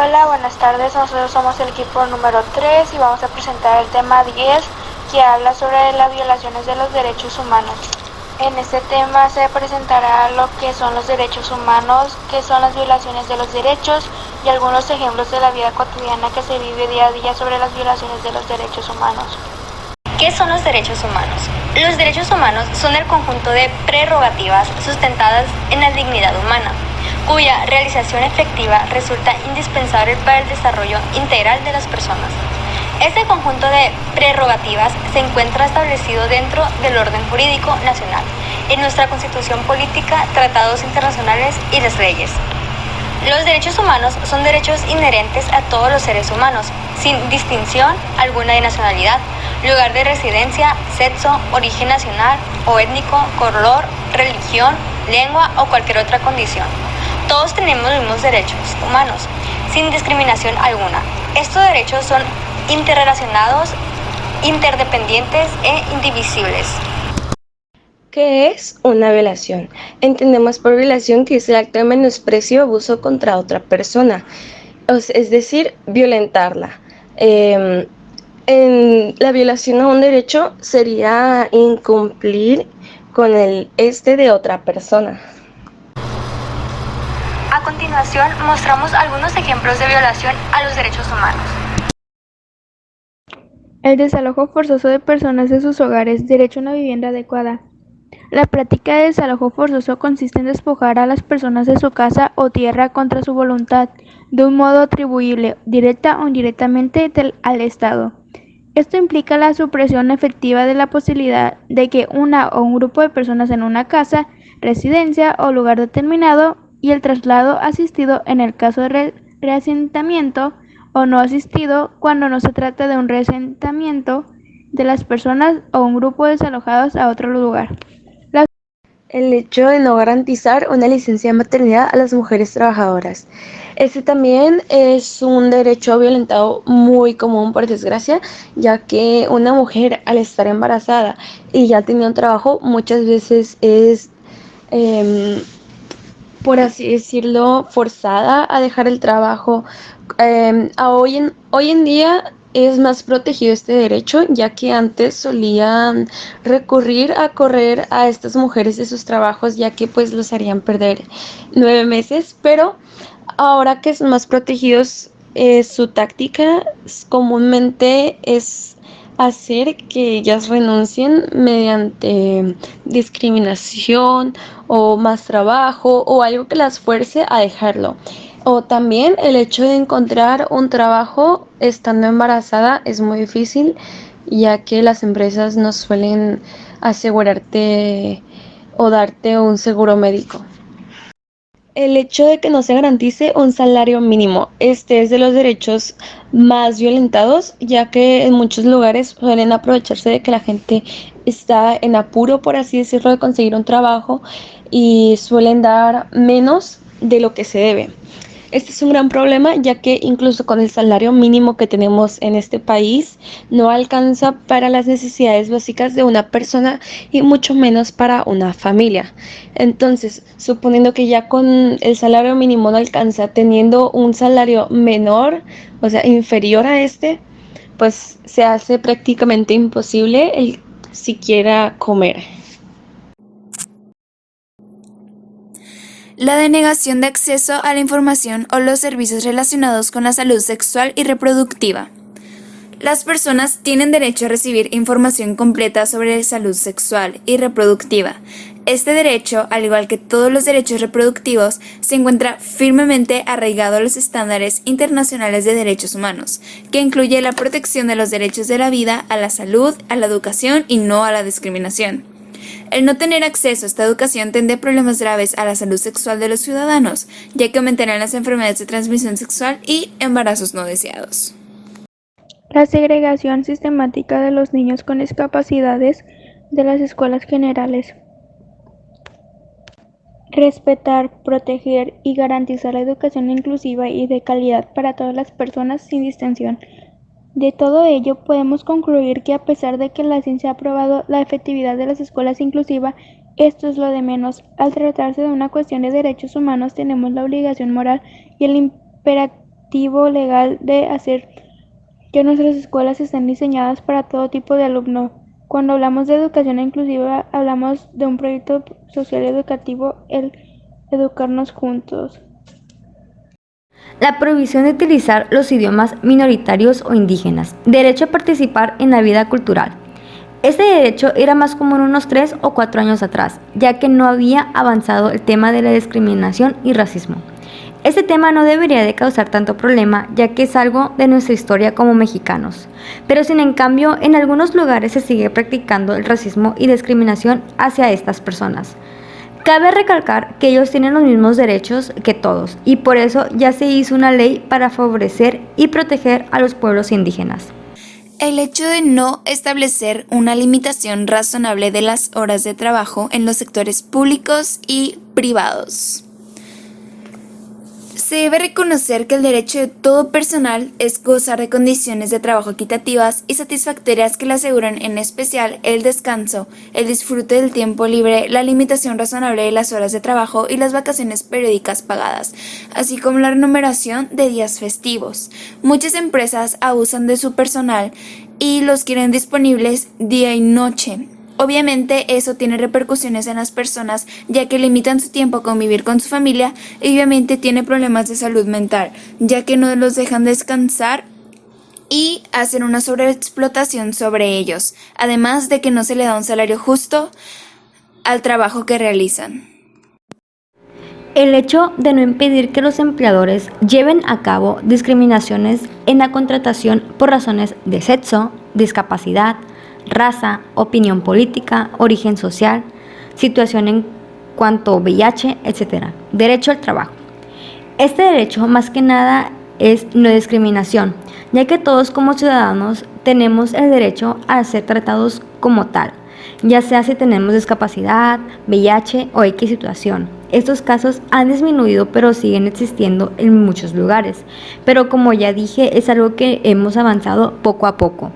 Hola, buenas tardes. Nosotros somos el equipo número 3 y vamos a presentar el tema 10 que habla sobre las violaciones de los derechos humanos. En este tema se presentará lo que son los derechos humanos, qué son las violaciones de los derechos y algunos ejemplos de la vida cotidiana que se vive día a día sobre las violaciones de los derechos humanos. ¿Qué son los derechos humanos? Los derechos humanos son el conjunto de prerrogativas sustentadas en la dignidad humana, cuya realización efectiva resulta indispensable para el desarrollo integral de las personas. Este conjunto de prerrogativas se encuentra establecido dentro del orden jurídico nacional, en nuestra Constitución política, tratados internacionales y las leyes. Los derechos humanos son derechos inherentes a todos los seres humanos, sin distinción alguna de nacionalidad, lugar de residencia, sexo, origen nacional o étnico, color, religión, lengua o cualquier otra condición. Todos tenemos los mismos derechos humanos, sin discriminación alguna. Estos derechos son interrelacionados, interdependientes e indivisibles. ¿Qué es una violación? Entendemos por violación que es el acto de menosprecio o abuso contra otra persona, es decir, violentarla. La violación a un derecho sería incumplir con el de otra persona. A continuación, mostramos algunos ejemplos de violación a los derechos humanos. El desalojo forzoso de personas de sus hogares, derecho a una vivienda adecuada. La práctica de desalojo forzoso consiste en despojar a las personas de su casa o tierra contra su voluntad, de un modo atribuible, directa o indirectamente, al Estado. Esto implica la supresión efectiva de la posibilidad de que una o un grupo de personas en una casa, residencia o lugar determinado y el traslado asistido en el caso de reasentamiento o no asistido cuando no se trata de un reasentamiento de las personas o un grupo desalojados a otro lugar. El hecho de no garantizar una licencia de maternidad a las mujeres trabajadoras. Este también es un derecho violentado muy común, por desgracia, ya que una mujer al estar embarazada y ya tenía un trabajo, muchas veces es, por así decirlo, forzada a dejar el trabajo. Hoy en día es más protegido este derecho, ya que antes solían recurrir a correr a estas mujeres de sus trabajos, ya que pues los harían perder 9 meses, pero ahora que son más protegidos, su táctica comúnmente es hacer que ellas renuncien mediante discriminación o más trabajo o algo que las fuerce a dejarlo. O también el hecho de encontrar un trabajo estando embarazada es muy difícil, ya que las empresas no suelen asegurarte o darte un seguro médico. El hecho de que no se garantice un salario mínimo, este es de los derechos más violentados, ya que en muchos lugares suelen aprovecharse de que la gente está en apuro, por así decirlo, de conseguir un trabajo y suelen dar menos de lo que se debe. Este es un gran problema, ya que incluso con el salario mínimo que tenemos en este país no alcanza para las necesidades básicas de una persona y mucho menos para una familia. Entonces, suponiendo que ya con el salario mínimo no alcanza, teniendo un salario menor, o sea, inferior a pues se hace prácticamente imposible el siquiera comer. La denegación de acceso a la información o los servicios relacionados con la salud sexual y reproductiva. Las personas tienen derecho a recibir información completa sobre salud sexual y reproductiva. Este derecho, al igual que todos los derechos reproductivos, se encuentra firmemente arraigado a los estándares internacionales de derechos humanos, que incluye la protección de los derechos de la vida, a la salud, a la educación y no a la discriminación. El no tener acceso a esta educación tendrá problemas graves a la salud sexual de los ciudadanos, ya que aumentarán las enfermedades de transmisión sexual y embarazos no deseados. La segregación sistemática de los niños con discapacidades de las escuelas generales. Respetar, proteger y garantizar la educación inclusiva y de calidad para todas las personas sin distinción. De todo ello, podemos concluir que a pesar de que la ciencia ha probado la efectividad de las escuelas inclusivas, esto es lo de menos. Al tratarse de una cuestión de derechos humanos, tenemos la obligación moral y el imperativo objetivo legal de hacer que nuestras escuelas estén diseñadas para todo tipo de alumno. Cuando hablamos de educación inclusiva, hablamos de un proyecto social educativo, el educarnos juntos. La prohibición de utilizar los idiomas minoritarios o indígenas. Derecho a participar en la vida cultural. Este derecho era más común unos 3 o 4 años atrás, ya que no había avanzado el tema de la discriminación y racismo. Este tema no debería de causar tanto problema, ya que es algo de nuestra historia como mexicanos. Pero sin en cambio, en algunos lugares se sigue practicando el racismo y discriminación hacia estas personas. Cabe recalcar que ellos tienen los mismos derechos que todos, y por eso ya se hizo una ley para favorecer y proteger a los pueblos indígenas. El hecho de no establecer una limitación razonable de las horas de trabajo en los sectores públicos y privados. Se debe reconocer que el derecho de todo personal es gozar de condiciones de trabajo equitativas y satisfactorias que le aseguran en especial el descanso, el disfrute del tiempo libre, la limitación razonable de las horas de trabajo y las vacaciones periódicas pagadas, así como la remuneración de días festivos. Muchas empresas abusan de su personal y los quieren disponibles día y noche. Obviamente eso tiene repercusiones en las personas, ya que limitan su tiempo a convivir con su familia y obviamente tiene problemas de salud mental, ya que no los dejan descansar y hacen una sobreexplotación sobre ellos, además de que no se le da un salario justo al trabajo que realizan. El hecho de no impedir que los empleadores lleven a cabo discriminaciones en la contratación por razones de sexo, discapacidad, raza, opinión política, origen social, situación en cuanto a VIH, etc. Derecho al trabajo. Este derecho más que nada es no discriminación, ya que todos como ciudadanos tenemos el derecho a ser tratados como tal, ya sea si tenemos discapacidad, VIH o X situación. Estos casos han disminuido pero siguen existiendo en muchos lugares, pero como ya dije es algo que hemos avanzado poco a poco.